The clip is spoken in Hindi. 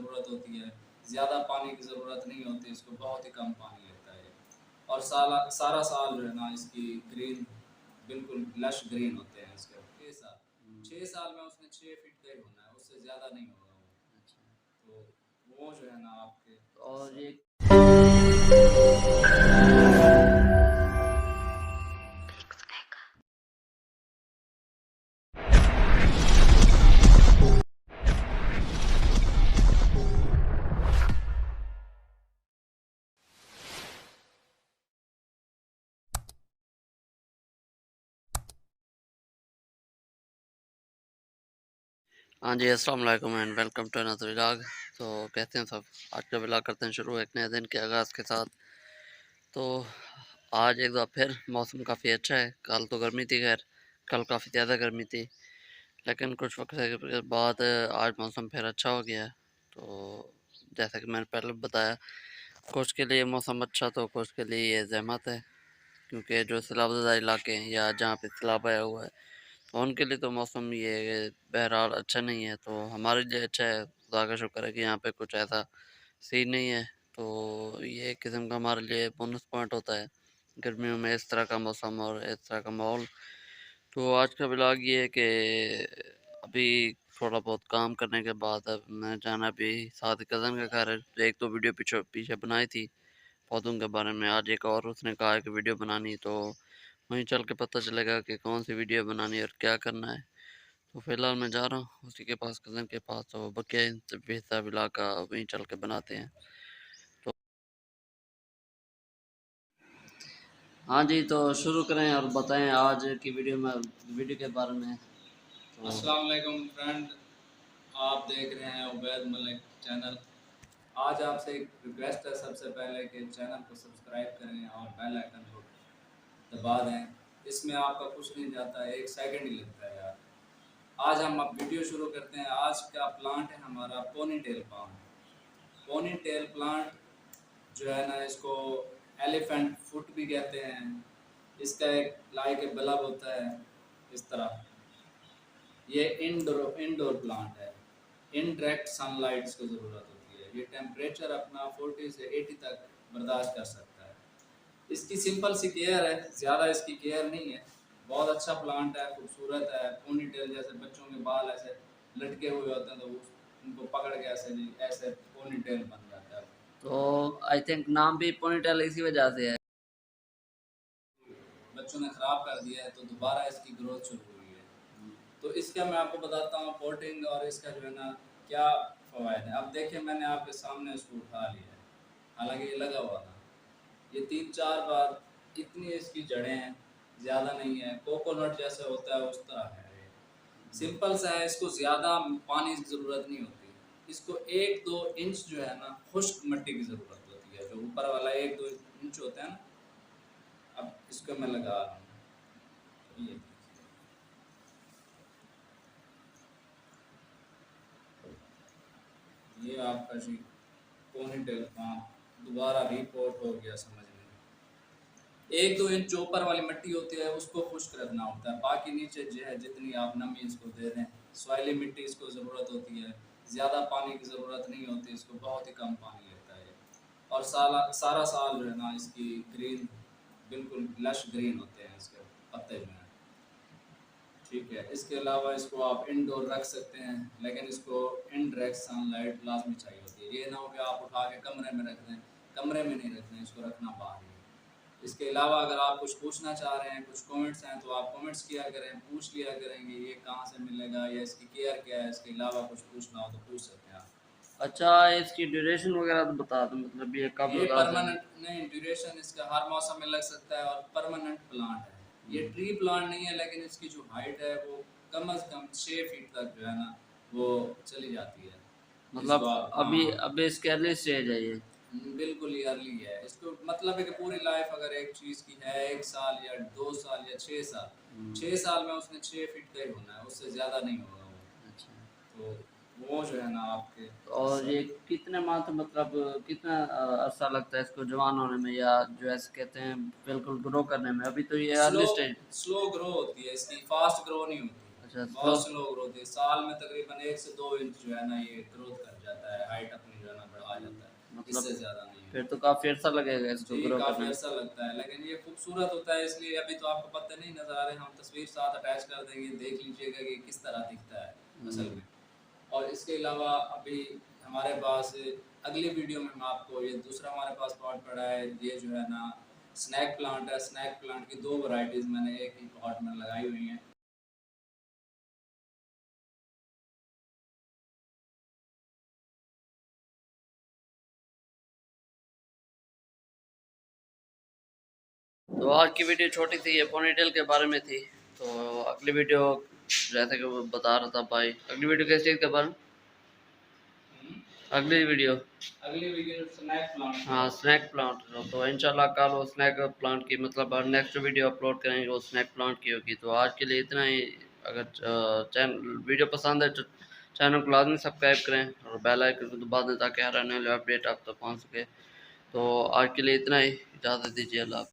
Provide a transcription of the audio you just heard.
ज़रूरत होती है, ज़्यादा पानी की ज़रूरत नहीं होती, इसको बहुत ही कम पानी लेता है और सारा साल जो है ना इसकी ग्रीन बिल्कुल लश ग्रीन होते हैं इसके 6 साल में उसने 6 फीट का ही होना है, उससे ज़्यादा नहीं होगा वो। तो वो जो है ना आपके और ये हाँ जी, अस्सलाम वालेकुम and welcome to another vlog. तो कहते हैं सब, आज का व्लॉग करते हैं शुरू एक नए दिन के आगाज़ के साथ। तो आज एक बार फिर मौसम काफ़ी अच्छा है। कल तो गर्मी थी, खैर कल काफ़ी ज़्यादा गर्मी थी, लेकिन कुछ वक्त के बाद आज मौसम फिर अच्छा हो गया है। तो जैसा कि मैंने पहले बताया, कुछ के लिए मौसम अच्छा तो कुछ के लिए ये ज़हमत है, क्योंकि जो सैलाबज़दा इलाके हैं या जहाँ पे सैलाब आया हुआ है उनके लिए तो मौसम ये बहरहाल अच्छा नहीं है। तो हमारे लिए अच्छा है, खुदा का शुक्र है कि यहाँ पे कुछ ऐसा सीन नहीं है। तो ये एक किस्म का हमारे लिए बोनस पॉइंट होता है गर्मियों में इस तरह का मौसम और इस तरह का माहौल। तो आज का ब्लॉग ये है कि अभी थोड़ा बहुत काम करने के बाद अब मैं जाना भी साथ कज़न का घर है। तो एक दो वीडियो पीछे पीछे बनाई थी पौधों के बारे में, आज एक और उसने कहा है कि वीडियो बनानी, तो वहीं चल के पता चलेगा कि कौन सी वीडियो बनानी है और क्या करना है। तो फिलहाल मैं जा रहा हूँ उसी के पास, कज़न के पास। तो बकिया बेहतर विला का वहीं चल के बनाते हैं। तो हाँ जी, तो शुरू करें और बताएं आज की वीडियो के बारे में। तो अस्सलाम वालेकुम फ्रेंड, आप देख रहे हैं उबैद मलिक चैनल। आज आपसे एक रिक्वेस्ट है सबसे पहले कि चैनल को सब्सक्राइब करें और बेल आइकन को दबा दें। इसमें आपका कुछ नहीं जाता है, 1 सेकंड ही लगता है यार। आज हम अब वीडियो शुरू करते हैं। आज का प्लांट है हमारा ponytail plant. Ponytail plant जो है ना, इसको एलिफेंट फुट भी कहते हैं। इसका एक लाइक ए बल्ब होता है इस तरह। ये इंडोर प्लांट है। इनडायरेक्ट सनलाइट इसको ज़रूरत होती है। ये टेम्परेचर अपना 40 से 80 तक बर्दाश्त कर सकता है। इसकी सिंपल सी केयर है, ज़्यादा इसकी केयर नहीं है। बहुत अच्छा प्लांट है, खूबसूरत है। पोनी टेल जैसे बच्चों के बाल ऐसे लटके हुए होते हैं, तो उनको पकड़ के ऐसे ऐसे पोनी टेल बन जाता है। तो आई थिंक नाम भी पोनीटेल इसी वजह से है। बच्चों ने ख़राब कर दिया है, तो दोबारा इसकी ग्रोथ शुरू हुई है। तो इसका मैं आपको बताता हूँ पोटिंग और इसका जो है ना क्या फ़वाद है। अब देखिए, मैंने आपके सामने इसको उठा लिया है, हालांकि ये लगा हुआ था। ये 3-4 बार, इतनी इसकी जड़ें हैं, ज़्यादा नहीं है। कोकोनट जैसे होता है उस तरह है ये। सिंपल सा है, इसको ज़्यादा पानी की ज़रूरत नहीं होती। इसको 1-2 इंच जो है ना खुश्क मिट्टी की ज़रूरत होती है। जो ऊपर वाला 1-2 इंच होता है ना, अब इसको मैं लगा रहा हूँ। ये आपका जी पोनी टेल फार्म दोबारा रिपोर्ट हो गया समझ में। 1-2 इंच जो ऊपर वाली मिट्टी होती है उसको खुश्क रखना होता है, बाकी नीचे जो है जितनी आप नमी इसको दे दें। सॉइली मिट्टी इसको ज़रूरत होती है, ज़्यादा पानी की ज़रूरत नहीं होती, इसको बहुत ही कम पानी लेता है। और सारा साल जो है ना इसकी ग्रीन बिल्कुल लश ग्रीन होते हैं इसके पत्ते जो हैं। ठीक है, इसके अलावा इसको आप इंडोर रख सकते हैं, लेकिन इसको इनडायरेक्ट सनलाइट लाजमी चाहिए होती है। ये ना हो कि आप उठा के कमरे में रख दें, कमरे में नहीं रखना, इसको रखना बाहर ही। इसके अलावा अगर आप कुछ पूछना चाह रहे हैं, कुछ कमेंट्स हैं, तो आप कमेंट्स किया करें, पूछ लिया करेंगे ये कहाँ से मिलेगा या इसकी केयर क्या है। इसके अलावा कुछ पूछना हो तो पूछ सकते हैं आप। अच्छा, इसकी ड्यूरेशन वगैरह तो बता दो, मतलब ये कब ये लगा दें। परमानेंट नहीं, ड्यूरेशन इसका हर मौसम में लग सकता है और परमानेंट प्लांट है। ये ट्री प्लांट नहीं है, लेकिन इसकी जो हाइट है वो कम से कम 6 फीट तक जो है ना वो चली जाती है। मतलब इसको आप अभी हाँ, अभी इसके अर्ली स्टेज है ये। बिल्कुल ही अर्ली है। इसको मतलब है कि पूरी लाइफ अगर एक चीज़ की है 1 साल या 2 साल या 6 साल, 6 साल में उसने 6 फीट का ही होना है, उससे ज़्यादा नहीं होगा वो। अच्छा, तो वो जो है ना आपके और ये कितने माह तो मतलब कितना अरसा लगता है इसको जवान होने में, या जो ऐसे कहते हैं बिल्कुल ग्रो करने में? अभी तो ये slow early stage. Slow grow होती है इसकी, फास्ट ग्रो नहीं होती, अच्छा, स्लो। बहुत स्लो ग्रो होती है। साल में तकरीबन 1 से 2 इंच जो है ना ये ग्रोथ कर जाता है, हाइट इससे ज़्यादा नहीं है। फिर तो काफ़ी अर्सा लगेगा इसको जी, ग्रो काफ़ी करने में। अच्छा लगता है, लेकिन ये खूबसूरत होता है इसलिए अभी तो आपको पत्ते नहीं नज़र आ रहे, हम तस्वीर साथ अटैच कर देंगे, देख लीजिएगा कि किस तरह दिखता है असल हुँ। में। और इसके अलावा अभी हमारे पास अगली वीडियो में हम आपको ये दूसरा हमारे पास पॉट पड़ा है, ये जो है ना स्नैक प्लांट है। स्नैक प्लांट की 2 वैराइटीज़ मैंने एक ही पॉट में लगाई हुई हैं। तो आज की वीडियो छोटी थी, ये पोनीटेल के बारे में थी। तो अगली वीडियो जैसे कि वो बता रहा था भाई, अगली वीडियो किस चीज़ के बारे में? अगली वीडियो स्नैक प्लांट की हाँ, है। Snake plant. तो इंशाल्लाह कल वो स्नैक प्लांट की मतलब नेक्स्ट वीडियो अपलोड करेंगे, वो स्नैक प्लांट की होगी। तो आज के लिए इतना ही। अगर चैनल वीडियो पसंद है तो चैनल को लाजमी सब्सक्राइब करें और बेल आइकन को दबा दें ताकि हर आने वाले अपडेट आप तक पहुँच सके। तो आज के लिए इतना ही, इजाज़त दीजिए, अल्लाह हाफ़िज़।